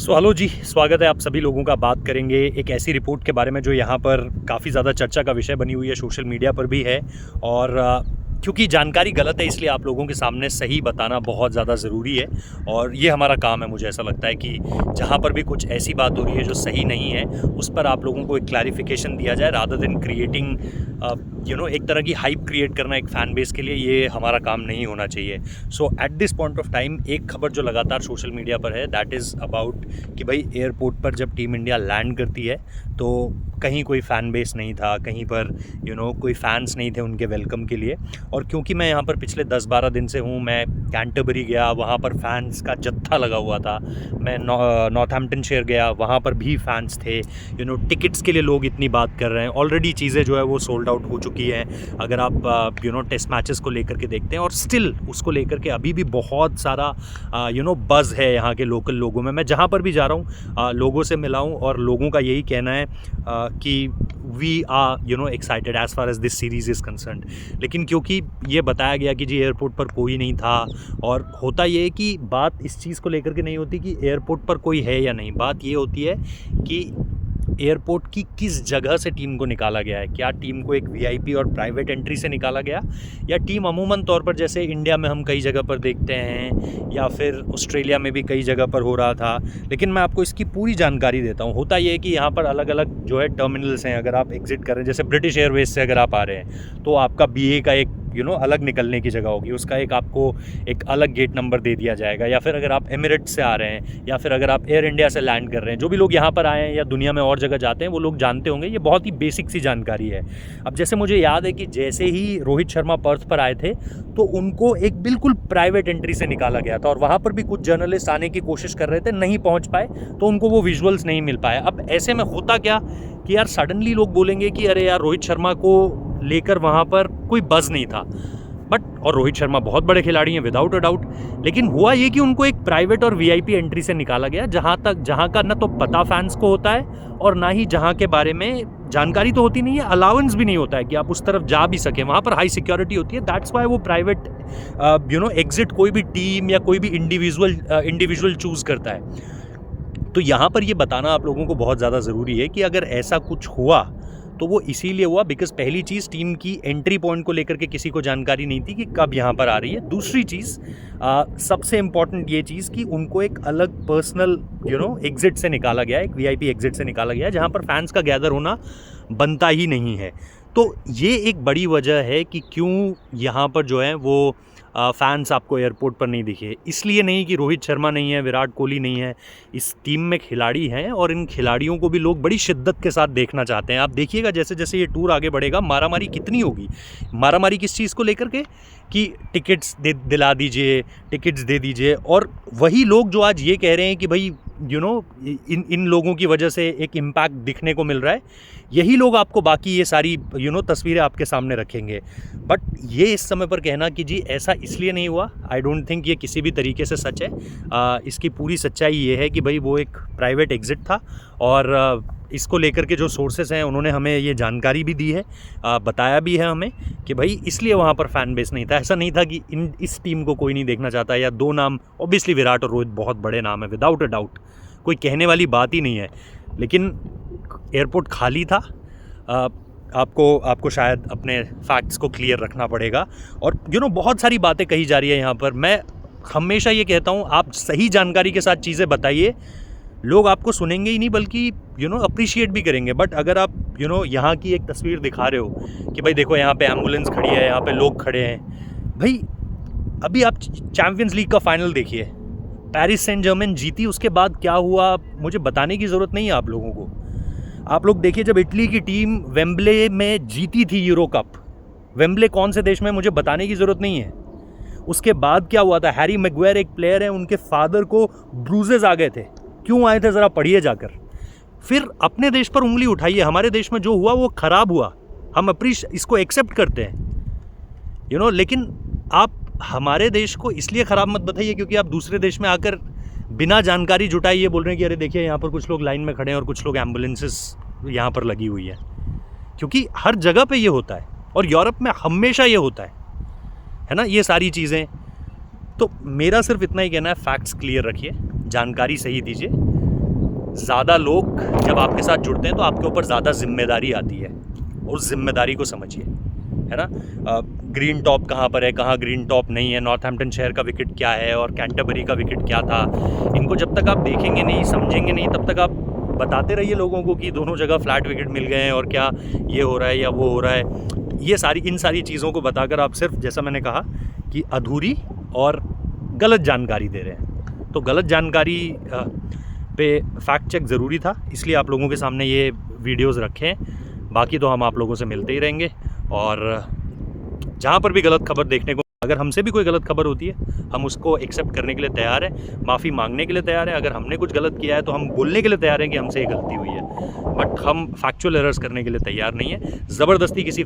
Hello जी, स्वागत है आप सभी लोगों का। बात करेंगे एक ऐसी रिपोर्ट के बारे में जो यहाँ पर काफ़ी ज़्यादा चर्चा का विषय बनी हुई है, सोशल मीडिया पर भी है। और क्योंकि जानकारी गलत है इसलिए आप लोगों के सामने सही बताना बहुत ज़्यादा ज़रूरी है और ये हमारा काम है। मुझे ऐसा लगता है कि जहाँ पर भी कुछ ऐसी बात हो रही है जो सही नहीं है, उस पर आप लोगों को एक क्लैरिफिकेशन दिया जाए रादर देन क्रिएटिंग एक तरह की हाइप क्रिएट करना एक फ़ैन बेस के लिए। ये हमारा काम नहीं होना चाहिए। So at this point of time एक खबर जो लगातार सोशल मीडिया पर है, दैट इज़ अबाउट कि भाई एयरपोर्ट पर जब टीम इंडिया लैंड करती है तो कहीं कोई फ़ैन बेस नहीं था, कहीं पर कोई फ़ैन्स नहीं थे उनके वेलकम के लिए। और क्योंकि मैं यहाँ पर पिछले 10-12 दिन से हूँ, मैं कैंटरबरी गया, वहाँ पर फ़ैन्स का जत्था लगा हुआ था। मैं नॉर्थहैम्पटनशायर गया, वहाँ पर भी फ़ैन्स थे। टिकट्स के लिए लोग इतनी बात कर रहे हैं। ऑलरेडी चीज़ें जो है वो सोल्ड आउट हो चुकी हैं। अगर आप टेस्ट मैचेस को लेकर के देखते हैं, और स्टिल उसको लेकर के अभी भी बहुत सारा बज़ है यहाँ के लोकल लोगों में। मैं जहाँ पर भी जा रहा हूँ लोगों से मिला हूँ और लोगों का यही कहना है कि we are excited as far as this series is concerned. लेकिन क्योंकि ये बताया गया कि जी एयरपोर्ट पर कोई नहीं था, और होता ये है कि बात इस चीज़ को लेकर के नहीं होती कि एयरपोर्ट पर कोई है या नहीं। बात ये होती है कि एयरपोर्ट की किस जगह से टीम को निकाला गया है। क्या टीम को एक वीआईपी और प्राइवेट एंट्री से निकाला गया, या टीम अमूमन तौर पर जैसे इंडिया में हम कई जगह पर देखते हैं, या फिर ऑस्ट्रेलिया में भी कई जगह पर हो रहा था। लेकिन मैं आपको इसकी पूरी जानकारी देता हूँ। होता ये है कि यहाँ पर अलग अलग जो है टर्मिनल्स हैं। अगर आप एग्जिट कर रहे हैं, जैसे ब्रिटिश एयरवेज से अगर आप आ रहे हैं, तो आपका BA का एक अलग निकलने की जगह होगी, उसका एक आपको एक अलग गेट नंबर दे दिया जाएगा। या फिर अगर आप एमिरेट्स से आ रहे हैं, या फिर अगर आप एयर इंडिया से लैंड कर रहे हैं, जो भी लोग यहाँ पर आए हैं या दुनिया में और जगह जाते हैं वो लोग जानते होंगे। ये बहुत ही बेसिक सी जानकारी है। अब जैसे मुझे याद है कि जैसे ही रोहित शर्मा पर्थ पर आए थे तो उनको एक बिल्कुल प्राइवेट एंट्री से निकाला गया था, और वहाँ पर भी कुछ जर्नलिस्ट आने की कोशिश कर रहे थे, नहीं पहुँच पाए, तो उनको वो विजुअल्स नहीं मिल पाए। अब ऐसे में होता क्या कि यार सडनली लोग बोलेंगे कि अरे यार रोहित शर्मा को लेकर वहाँ पर कोई बज़ नहीं था। और रोहित शर्मा बहुत बड़े खिलाड़ी हैं विदाउट अ डाउट। लेकिन हुआ ये कि उनको एक प्राइवेट और वीआईपी एंट्री से निकाला गया, जहाँ का ना तो पता फैंस को होता है, और ना ही जहाँ के बारे में जानकारी तो होती नहीं है, अलाउंस भी नहीं होता है कि आप उस तरफ जा भी सकें। वहाँ पर हाई सिक्योरिटी होती है। दैट्स वाई वो प्राइवेट एग्जिट कोई भी टीम या कोई भी इंडिविजुअल चूज़ करता है। तो यहाँ पर ये बताना आप लोगों को बहुत ज़्यादा ज़रूरी है कि अगर ऐसा कुछ हुआ तो वो इसीलिए हुआ बिकॉज पहली चीज़, टीम की एंट्री पॉइंट को लेकर के किसी को जानकारी नहीं थी कि कब यहाँ पर आ रही है। दूसरी चीज़, सबसे इम्पॉर्टेंट ये चीज़ कि उनको एक अलग पर्सनल एग्जिट से निकाला गया है, एक वीआईपी एग्जिट से निकाला गया है, जहाँ पर फैंस का गैदर होना बनता ही नहीं है। तो ये एक बड़ी वजह है कि क्यों यहाँ पर जो है वो फैंस आपको एयरपोर्ट पर नहीं दिखे। इसलिए नहीं कि रोहित शर्मा नहीं है, विराट कोहली नहीं है, इस टीम में खिलाड़ी हैं और इन खिलाड़ियों को भी लोग बड़ी शिद्दत के साथ देखना चाहते हैं। आप देखिएगा जैसे जैसे ये टूर आगे बढ़ेगा, मारामारी कितनी होगी। मारामारी किस चीज़ को लेकर के कि टिकट्स दिला दीजिए, टिकट्स दे दीजिए। और वही लोग जो आज ये कह रहे हैं कि भाई इन लोगों की वजह से एक इम्पैक्ट दिखने को मिल रहा है, यही लोग आपको बाकी ये सारी तस्वीरें आपके सामने रखेंगे। बट ये इस समय पर कहना कि जी ऐसा इसलिए नहीं हुआ, आई डोंट थिंक ये किसी भी तरीके से सच है। इसकी पूरी सच्चाई ये है कि भाई वो एक प्राइवेट एग्जिट था, और इसको लेकर के जो सोर्सेस हैं उन्होंने हमें ये जानकारी भी दी है, बताया भी है हमें कि भाई इसलिए वहाँ पर फ़ैन बेस नहीं था। ऐसा नहीं था कि इस टीम को कोई नहीं देखना चाहता, या दो नाम, ऑब्वियसली विराट और रोहित बहुत बड़े नाम है विदाउट अ डाउट, कोई कहने वाली बात ही नहीं है। लेकिन एयरपोर्ट खाली था। आपको शायद अपने फैक्ट्स को क्लियर रखना पड़ेगा। और बहुत सारी बातें कही जा रही है यहाँ पर। मैं हमेशा ये कहता हूँ, आप सही जानकारी के साथ चीज़ें बताइए, लोग आपको सुनेंगे ही नहीं बल्कि अप्रिशिएट भी करेंगे। बट अगर आप यहाँ की एक तस्वीर दिखा रहे हो कि भाई देखो यहाँ पे एम्बुलेंस खड़ी है, यहाँ पे लोग खड़े हैं, भाई अभी आप चैम्पियंस लीग का फाइनल देखिए, पेरिस सेंट जर्मेन जीती, उसके बाद क्या हुआ मुझे बताने की ज़रूरत नहीं है आप लोगों को। आप लोग देखिए जब इटली की टीम वेम्बले में जीती थी यूरो कप, वेम्बले कौन से देश में मुझे बताने की ज़रूरत नहीं है। उसके बाद क्या हुआ था, हैरी मैग्वायर एक प्लेयर है, उनके फादर को ब्रूजेस आ गए थे। क्यों आए थे ज़रा पढ़िए जाकर। फिर अपने देश पर उंगली उठाइए, हमारे देश में जो हुआ वो ख़राब हुआ, हम इसको एक्सेप्ट करते हैं लेकिन आप हमारे देश को इसलिए ख़राब मत बताइए क्योंकि आप दूसरे देश में आकर बिना जानकारी जुटाए ये बोल रहे हैं कि अरे देखिए यहाँ पर कुछ लोग लाइन में खड़े हैं और कुछ लोग एम्बुलेंसेस यहाँ पर लगी हुई है। क्योंकि हर जगह पे ये होता है, और यूरोप में हमेशा ये होता है ना, ये सारी चीज़ें। तो मेरा सिर्फ इतना ही कहना है, फैक्ट्स क्लियर रखिए, जानकारी सही दीजिए। ज़्यादा लोग जब आपके साथ जुड़ते हैं तो आपके ऊपर ज़्यादा जिम्मेदारी आती है, उस जिम्मेदारी को समझिए, है ना। ग्रीन टॉप कहाँ पर है, कहाँ ग्रीन टॉप नहीं है, नॉर्थहैम्पटन शहर का विकेट क्या है और कैंटरबरी का विकेट क्या था, इनको जब तक आप देखेंगे नहीं, समझेंगे नहीं, तब तक आप बताते रहिए लोगों को कि दोनों जगह फ्लैट विकेट मिल गए हैं और क्या ये हो रहा है या वो हो रहा है। ये इन सारी चीज़ों को बताकर आप सिर्फ, जैसा मैंने कहा, कि अधूरी और गलत जानकारी दे रहे हैं। तो गलत जानकारी पे फैक्ट चेक ज़रूरी था, इसलिए आप लोगों के सामने ये वीडियोस रखे हैं। बाकी तो हम आप लोगों से मिलते ही रहेंगे, और जहाँ पर भी गलत खबर देखने को, अगर हमसे भी कोई गलत खबर होती है, हम उसको एक्सेप्ट करने के लिए तैयार हैं, माफ़ी मांगने के लिए तैयार हैं। अगर हमने कुछ गलत किया है तो हम बोलने के लिए तैयार हैं कि हमसे ये गलती हुई है, बट हम फैक्चुअल एरर्स करने के लिए तैयार नहीं है। ज़बरदस्ती किसी